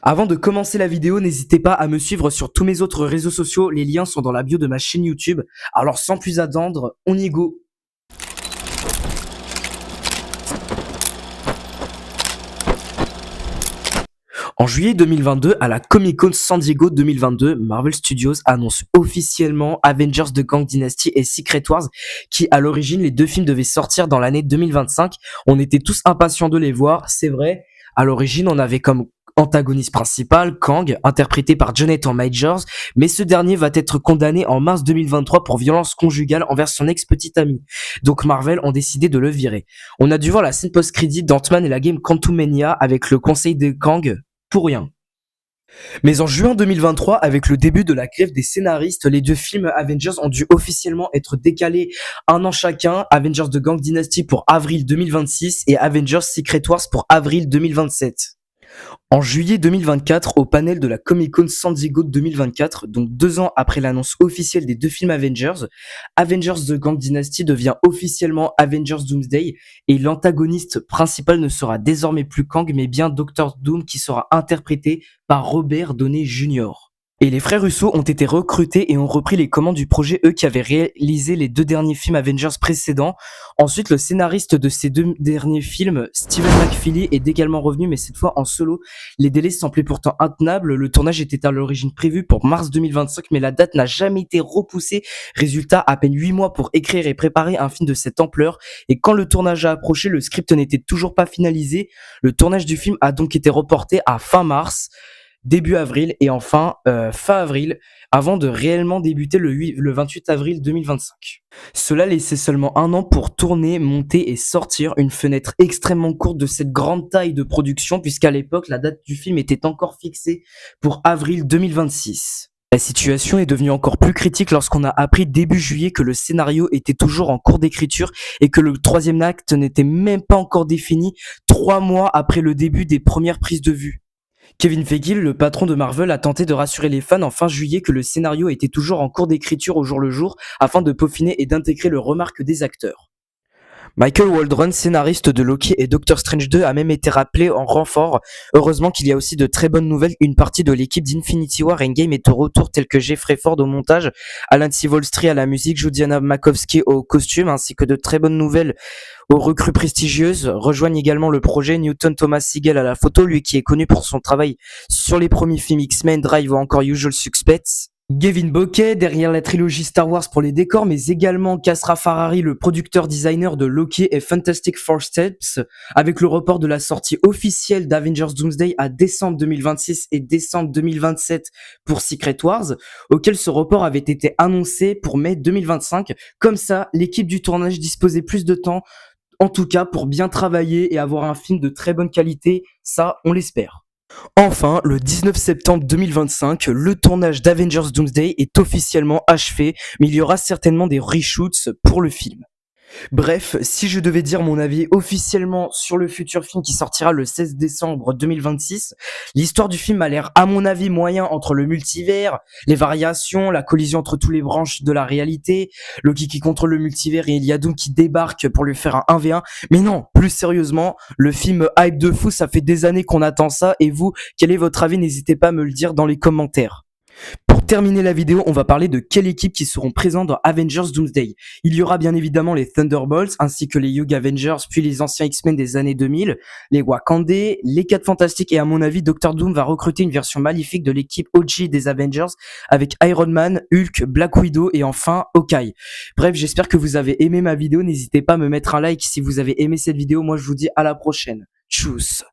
Avant de commencer la vidéo, n'hésitez pas à me suivre sur tous mes autres réseaux sociaux, les liens sont dans la bio de ma chaîne YouTube. Alors sans plus attendre, on y go. En juillet 2022, à la Comic-Con San Diego 2022, Marvel Studios annonce officiellement Avengers The Kang Dynasty et Secret Wars, qui à l'origine les deux films devaient sortir dans l'année 2025. On était tous impatients de les voir, c'est vrai. À l'origine, on avait comme antagoniste principal Kang, interprété par Jonathan Majors, mais ce dernier va être condamné en mars 2023 pour violence conjugale envers son ex-petite amie. Donc Marvel ont décidé de le virer. On a dû voir la scène post-crédit d'Ant-Man et la game Quantumania avec le conseil de Kang pour rien. Mais en juin 2023, avec le début de la grève des scénaristes, les deux films Avengers ont dû officiellement être décalés un an chacun, Avengers The Kang Dynasty pour avril 2026 et Avengers Secret Wars pour avril 2027. En juillet 2024, au panel de la Comic-Con San Diego 2024, donc 2 ans après l'annonce officielle des deux films Avengers, Avengers The Kang Dynasty devient officiellement Avengers Doomsday et l'antagoniste principal ne sera désormais plus Kang mais bien Doctor Doom qui sera interprété par Robert Downey Jr. Et les frères Russo ont été recrutés et ont repris les commandes du projet, eux qui avaient réalisé les deux derniers films Avengers précédents. Ensuite, le scénariste de ces deux derniers films, Stephen McFeely, est également revenu, mais cette fois en solo. Les délais semblaient pourtant intenables. Le tournage était à l'origine prévu pour mars 2025, mais la date n'a jamais été repoussée. Résultat, à peine 8 mois pour écrire et préparer un film de cette ampleur. Et quand le tournage a approché, le script n'était toujours pas finalisé. Le tournage du film a donc été reporté à fin mars. Début avril et enfin fin avril, avant de réellement débuter le 28 avril 2025. Cela laissait seulement un an pour tourner, monter et sortir, une fenêtre extrêmement courte de cette grande taille de production, puisqu'à l'époque, la date du film était encore fixée pour avril 2026. La situation est devenue encore plus critique lorsqu'on a appris début juillet que le scénario était toujours en cours d'écriture et que le troisième acte n'était même pas encore défini 3 mois après le début des premières prises de vue. Kevin Feige, le patron de Marvel, a tenté de rassurer les fans en fin juillet que le scénario était toujours en cours d'écriture au jour le jour afin de peaufiner et d'intégrer le remarque des acteurs. Michael Waldron, scénariste de Loki et Doctor Strange 2, a même été rappelé en renfort. Heureusement qu'il y a aussi de très bonnes nouvelles. Une partie de l'équipe d'Infinity War Endgame est au retour, tel que Jeffrey Ford au montage, Alan Silvestri à la musique, Judiana Makovsky au costume, ainsi que de très bonnes nouvelles aux recrues prestigieuses. Rejoignent également le projet Newton Thomas Sigel à la photo, lui qui est connu pour son travail sur les premiers films X-Men, Drive ou encore Usual Suspects. Gavin Bocquet derrière la trilogie Star Wars pour les décors, mais également Kasra Farhari, le producteur designer de Loki et Fantastic Four Steps, avec le report de la sortie officielle d'Avengers Doomsday à décembre 2026 et décembre 2027 pour Secret Wars, auquel ce report avait été annoncé pour mai 2025. Comme ça, l'équipe du tournage disposait plus de temps, en tout cas pour bien travailler et avoir un film de très bonne qualité, ça on l'espère. Enfin, le 19 septembre 2025, le tournage d'Avengers Doomsday est officiellement achevé, mais il y aura certainement des reshoots pour le film. Bref, si je devais dire mon avis officiellement sur le futur film qui sortira le 16 décembre 2026, l'histoire du film a l'air à mon avis moyen entre le multivers, les variations, la collision entre tous les branches de la réalité, Loki qui contrôle le multivers et il y a Doom qui débarque pour lui faire un 1v1. Mais non, plus sérieusement, le film hype de fou, ça fait des années qu'on attend ça et vous, quel est votre avis? N'hésitez pas à me le dire dans les commentaires. Pour terminer la vidéo, on va parler de quelles équipes qui seront présentes dans Avengers Doomsday. Il y aura bien évidemment les Thunderbolts, ainsi que les Young Avengers, puis les anciens X-Men des années 2000, les Wakandais, les 4 Fantastiques, et à mon avis, Doctor Doom va recruter une version maléfique de l'équipe OG des Avengers, avec Iron Man, Hulk, Black Widow, et enfin Hawkeye. Bref, j'espère que vous avez aimé ma vidéo, n'hésitez pas à me mettre un like si vous avez aimé cette vidéo, moi je vous dis à la prochaine. Tchuss.